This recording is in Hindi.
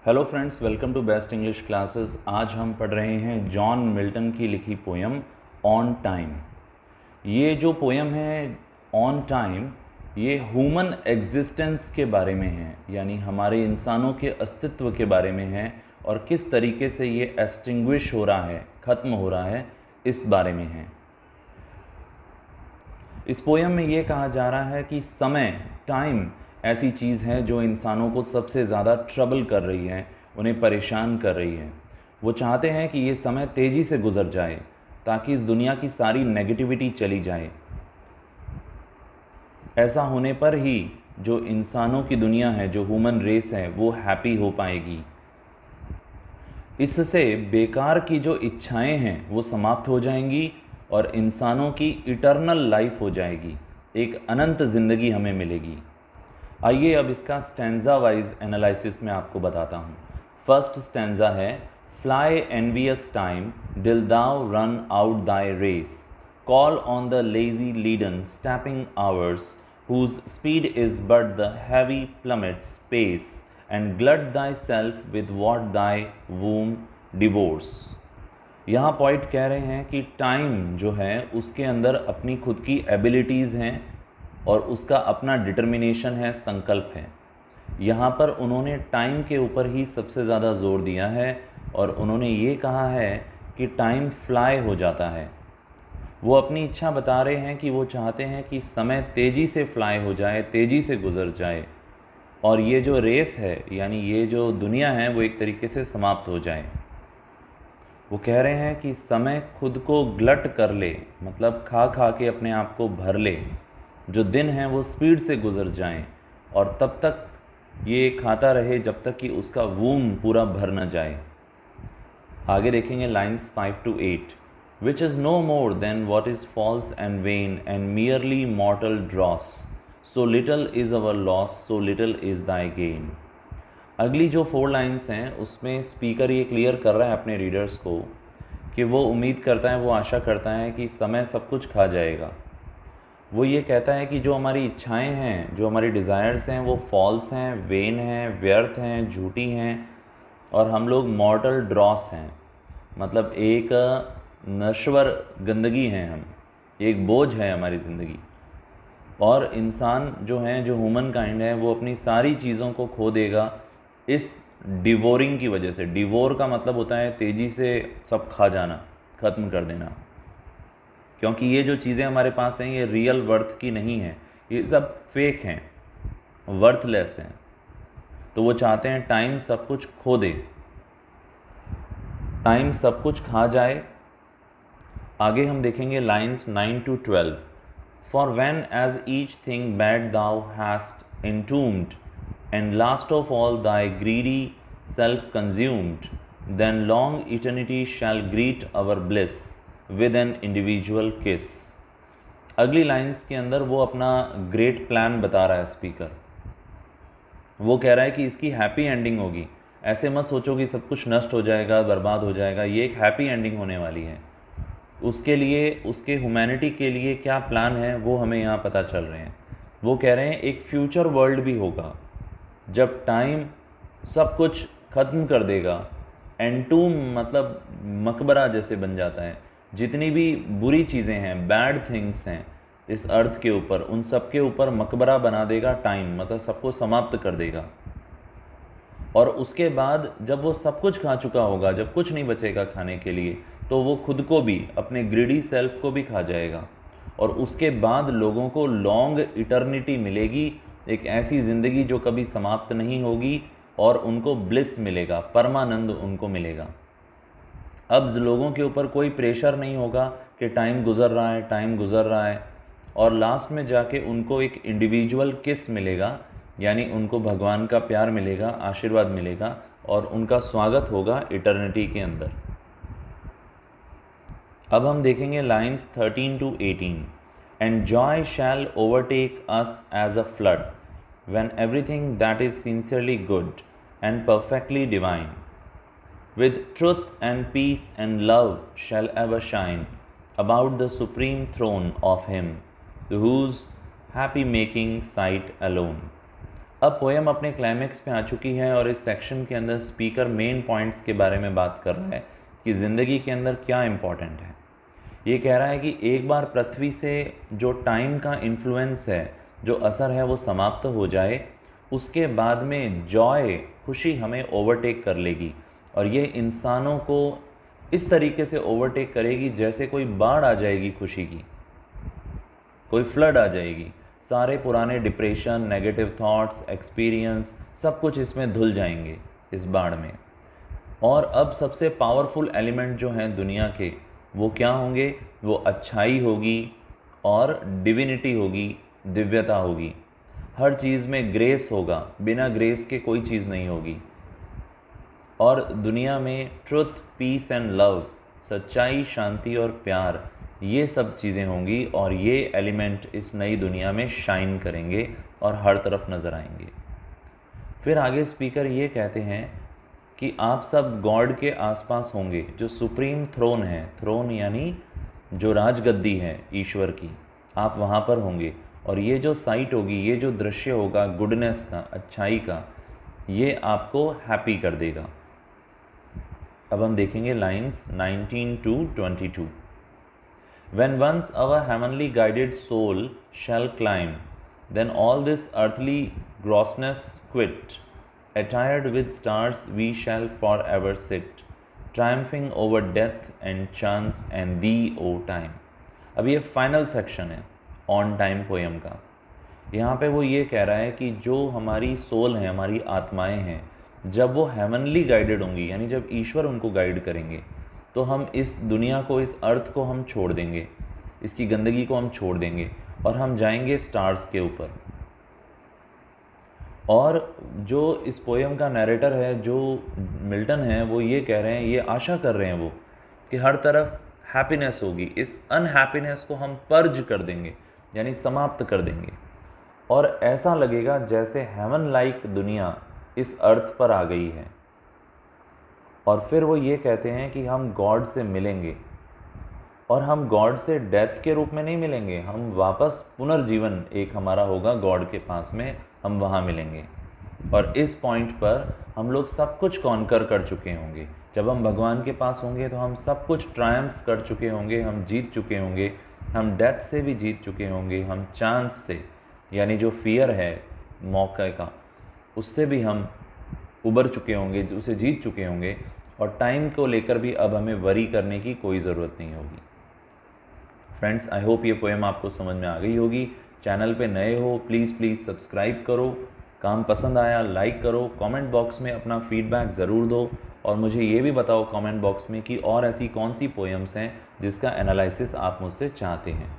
Hello friends, welcome to best English classes. आज हम पढ़ रहे हैं जॉन मिल्टन की लिखी पोयम ऑन टाइम। ये जो पोयम है ऑन टाइम, ये ह्यूमन एग्जिस्टेंस के बारे में है, यानी हमारे इंसानों के अस्तित्व के बारे में है और किस तरीके से ये एक्सटिंग्विश हो रहा है, ख़त्म हो रहा है, इस बारे में है। इस पोयम में ये कहा जा रहा है कि समय, टाइम ऐसी चीज़ है जो इंसानों को सबसे ज़्यादा ट्रबल कर रही है, उन्हें परेशान कर रही है। वो चाहते हैं कि ये समय तेज़ी से गुजर जाए ताकि इस दुनिया की सारी नेगेटिविटी चली जाए। ऐसा होने पर ही जो इंसानों की दुनिया है, जो ह्यूमन रेस है, वो हैप्पी हो पाएगी। इससे बेकार की जो इच्छाएं हैं वो समाप्त हो जाएंगी और इंसानों की इटर्नल लाइफ हो जाएगी, एक अनंत ज़िंदगी हमें मिलेगी। आइए अब इसका स्टैंजा वाइज एनालिसिस में आपको बताता हूँ। फर्स्ट स्टैंजा है, fly envious time till thou run out thy race, call on the lazy leaden stepping hours, whose speed is but the heavy plummet's pace, and glut thyself with what thy womb devours। यहाँ पॉइंट कह रहे हैं कि टाइम जो है उसके अंदर अपनी खुद की एबिलिटीज़ हैं और उसका अपना डिटर्मिनेशन है, संकल्प है। यहाँ पर उन्होंने टाइम के ऊपर ही सबसे ज़्यादा जोर दिया है और उन्होंने ये कहा है कि टाइम फ्लाई हो जाता है। वो अपनी इच्छा बता रहे हैं कि वो चाहते हैं कि समय तेज़ी से फ्लाई हो जाए, तेज़ी से गुजर जाए और ये जो रेस है, यानी ये जो दुनिया है, वो एक तरीके से समाप्त हो जाए। वो कह रहे हैं कि समय खुद को ग्लट कर ले, मतलब खा खा के अपने आप को भर ले, जो दिन हैं वो स्पीड से गुजर जाएं और तब तक ये खाता रहे जब तक कि उसका वूम पूरा भर न जाए। आगे देखेंगे lines 5 to 8। Which is no more than what is false and vain and merely mortal dross. So little is our loss, so little is thy gain। अगली जो 4 लाइन्स हैं उसमें स्पीकर ये क्लियर कर रहा है अपने रीडर्स को कि वो उम्मीद करता है, वो आशा करता है कि समय सब कुछ खा जाएगा। वो ये कहता है कि जो हमारी इच्छाएं हैं, जो हमारी डिज़ायर्स हैं, वो फॉल्स हैं, वेन हैं, व्यर्थ हैं, झूठी हैं और हम लोग मॉर्टल ड्रॉस हैं, मतलब एक नश्वर गंदगी हैं, हम एक बोझ है हमारी ज़िंदगी। और इंसान जो है, जो ह्यूमन काइंड है, वो अपनी सारी चीज़ों को खो देगा इस डिवोरिंग की वजह से। डिवोर का मतलब होता है तेज़ी से सब खा जाना, ख़त्म कर देना, क्योंकि ये जो चीज़ें हमारे पास हैं ये रियल वर्थ की नहीं है, ये सब फेक हैं, वर्थलेस हैं। तो वो चाहते हैं टाइम सब कुछ खो दे, टाइम सब कुछ खा जाए। आगे हम देखेंगे lines 9 to 12। For when as each thing bad thou hast entombed, and last of all thy greedy self consumed, then long eternity shall greet our bliss with an individual kiss। अगली लाइन्स के अंदर वो अपना ग्रेट प्लान बता रहा है स्पीकर। वो कह रहा है कि इसकी हैप्पी एंडिंग होगी। ऐसे मत सोचो कि सब कुछ नष्ट हो जाएगा, बर्बाद हो जाएगा। ये एक हैप्पी एंडिंग होने वाली है। उसके लिए, उसके ह्यूमैनिटी के लिए क्या प्लान है वो हमें यहाँ पता चल रहे हैं। वो कह रहे हैं एक फ्यूचर वर्ल्ड भी होगा जब टाइम सब कुछ ख़त्म कर देगा। एंटूम मतलब मकबरा जैसे बन जाता है। जितनी भी बुरी चीज़ें हैं, बैड थिंग्स हैं इस अर्थ के ऊपर, उन सब के ऊपर मकबरा बना देगा टाइम, मतलब सबको समाप्त कर देगा। और उसके बाद जब वो सब कुछ खा चुका होगा, जब कुछ नहीं बचेगा खाने के लिए, तो वो खुद को भी, अपने ग्रीडी सेल्फ को भी खा जाएगा। और उसके बाद लोगों को लॉन्ग इटर्निटी मिलेगी, एक ऐसी ज़िंदगी जो कभी समाप्त नहीं होगी और उनको ब्लिस मिलेगा, परमानंद उनको मिलेगा। अब लोगों के ऊपर कोई प्रेशर नहीं होगा कि टाइम गुज़र रहा है, टाइम गुज़र रहा है। और लास्ट में जाके उनको एक इंडिविजुअल किस मिलेगा, यानी उनको भगवान का प्यार मिलेगा, आशीर्वाद मिलेगा और उनका स्वागत होगा इटर्निटी के अंदर। अब हम देखेंगे lines 13 to 18। And joy shall overtake us as a flood when everything that is sincerely good and perfectly divine, with truth and peace and love shall ever shine about the supreme throne of him, whose happy making sight alone। अब पोएम अपने क्लाइमेक्स पे आ चुकी है और इस सेक्शन के अंदर स्पीकर मेन पॉइंट्स के बारे में बात कर रहा है कि ज़िंदगी के अंदर क्या इम्पोर्टेंट है। ये कह रहा है कि एक बार पृथ्वी से जो टाइम का इन्फ्लुएंस है, जो असर है, वो समाप्त हो जाए, उसके बाद में जॉय, खुशी हमें ओवरटेक कर लेगी और ये इंसानों को इस तरीके से ओवरटेक करेगी जैसे कोई बाढ़ आ जाएगी खुशी की, कोई फ्लड आ जाएगी। सारे पुराने डिप्रेशन, नेगेटिव थॉट्स, एक्सपीरियंस, सब कुछ इसमें धुल जाएंगे इस बाढ़ में। और अब सबसे पावरफुल एलिमेंट जो हैं दुनिया के, वो क्या होंगे? वो अच्छाई होगी और डिविनिटी होगी, दिव्यता होगी। हर चीज़ में ग्रेस होगा, बिना ग्रेस के कोई चीज़ नहीं होगी। और दुनिया में ट्रुथ, पीस एंड लव, सच्चाई, शांति और प्यार, ये सब चीज़ें होंगी और ये एलिमेंट इस नई दुनिया में शाइन करेंगे और हर तरफ नज़र आएंगे। फिर आगे स्पीकर ये कहते हैं कि आप सब गॉड के आसपास होंगे, जो सुप्रीम थ्रोन है, थ्रोन यानी जो राजगद्दी है ईश्वर की, आप वहाँ पर होंगे। और ये जो साइट होगी, ये जो दृश्य होगा गुडनेस का, अच्छाई का, ये आपको हैप्पी कर देगा। अब हम देखेंगे lines 19 to 22। When once our heavenly guided soul shall climb, then all this earthly grossness quit. Attired with stars we shall forever sit, triumphing over death and chance and thee, O time। अब ये फाइनल सेक्शन है ऑन टाइम पोएम का। यहाँ पे वो ये कह रहा है कि जो हमारी सोल है, हमारी आत्माएं हैं, जब वो हेवनली गाइडेड होंगी, यानी जब ईश्वर उनको गाइड करेंगे, तो हम इस दुनिया को, इस अर्थ को हम छोड़ देंगे, इसकी गंदगी को हम छोड़ देंगे और हम जाएंगे स्टार्स के ऊपर। और जो इस पोएम का नैरेटर है, जो मिल्टन है, वो ये कह रहे हैं, ये आशा कर रहे हैं वो, कि हर तरफ हैप्पीनेस होगी। इस अनहैप्पीनेस को हम पर्ज कर देंगे, यानी समाप्त कर देंगे, और ऐसा लगेगा जैसे हेवन लाइक दुनिया इस अर्थ पर आ गई है। और फिर वो ये कहते हैं कि हम गॉड से मिलेंगे, और हम गॉड से डेथ के रूप में नहीं मिलेंगे, हम वापस पुनर्जीवन एक हमारा होगा गॉड के पास में, हम वहाँ मिलेंगे। और इस पॉइंट पर हम लोग सब कुछ कॉन्कर कर चुके होंगे। जब हम भगवान के पास होंगे तो हम सब कुछ ट्रायम्फ कर चुके होंगे, हम जीत चुके होंगे, हम डेथ से भी जीत चुके होंगे, हम चांस से, यानी जो फियर है मौके का, उससे भी हम उबर चुके होंगे, उसे जीत चुके होंगे, और टाइम को लेकर भी अब हमें वरी करने की कोई ज़रूरत नहीं होगी। फ्रेंड्स, आई होप ये पोएम आपको समझ में आ गई होगी। चैनल पे नए हो प्लीज़ सब्सक्राइब करो, काम पसंद आया लाइक करो, कमेंट बॉक्स में अपना फीडबैक ज़रूर दो, और मुझे ये भी बताओ कमेंट बॉक्स में कि और ऐसी कौन सी पोएम्स हैं जिसका एनालिसिस आप मुझसे चाहते हैं।